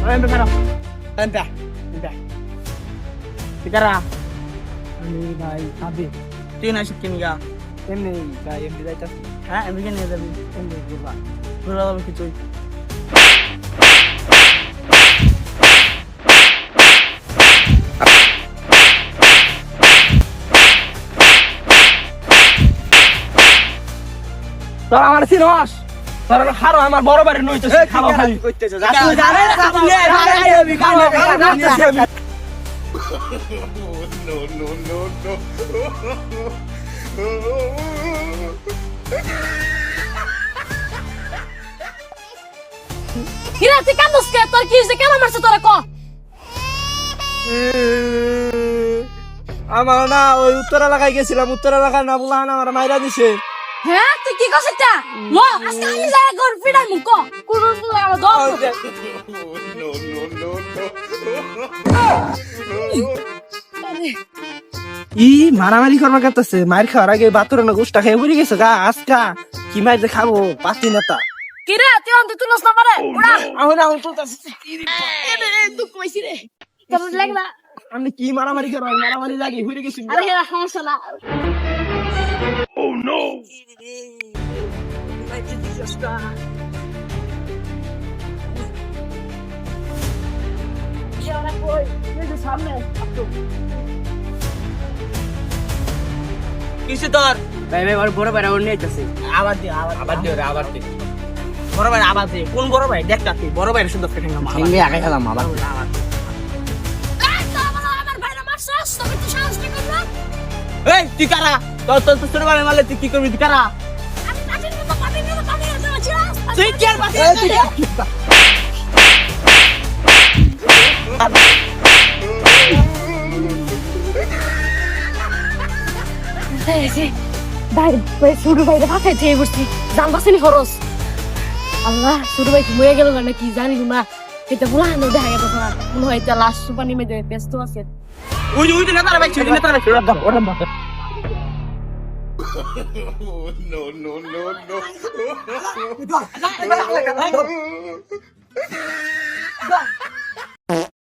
Ven, pero. Vente. Tikara. আমি ভাই খাবে তুই না শিখছিস গা। এমনি ভাই এমনি যাইতাছি হ্যাঁ, এমনি নিয়ে যাবি। এমনি ঘুরবা ঘুরে যাবে কিছুই। তোরা আমার চিনস তোরা হারো আমার বড় বাড়ি নইতেছে খাওয়া খালি কইতেছ তুই জানে না তুই আমি খাওয়া খাওয়া কিরা তুই কান্দস কে তোর কি হইছে কেন মারছ তোরা ক আমার না ওই উত্তর এলাকায় গেছিলাম উত্তর এলাকার না বলা না আমার মাইরা দিছে হ্যাঁ তুই কি কইছিস তা ল আজকে আমি যাই ঘর ফিরাই মুখ কোন কোন আমার দম ই মারামারি করবার কাছে মার খাওয়ার আগে বাতুরের গোষ্ঠটা খেয়ে পড়ে গেছে গা আজকা কি মার যে খাবো পাতি নেতা কিরা তুই অন্ত তুলস না পারে উড়া আমি তো তুই কইছি রে তোর লাগলা আমি কি মারামারি করবো মারামারি লাগে ঘুরে গেছি আরে হেরা সমস্যা না কিসে তোর? ভাই ভাই বড় ভাই ওর নিয়ে যাচ্ছে আবার দে। বড় ভাই আবার দে। কোন বড় ভাই? দেখটা তুই বড় ভাইয়ের সুন্দর ফেটে গেলাম। ভেঙে আগে খেলাম আবার আমার ভাইরা মারছস তবে তুই সাহস নেই করলা এই তুই কারা? তোর ছোট ভাই মারলে তুই কি করবি? তুই কারা? আমি পাটির মতো পানি যাচ্ছিস তুই কি আর বাকি? ভাই ভাই ছোট ভাইরা ফাঁকাই থেকে বসছি জান বাসেনি খরচ আল্লাহ ছোট ভাই কি মরে গেল না কি জানি না এটা বলা না দেখা গেছে না মনে হয় এটা লাস্ট সুপানি মেজে ব্যস্ত আছে ওই যে নেতারা ভাই ছেড়ে নেতারা ভাই ওরা No.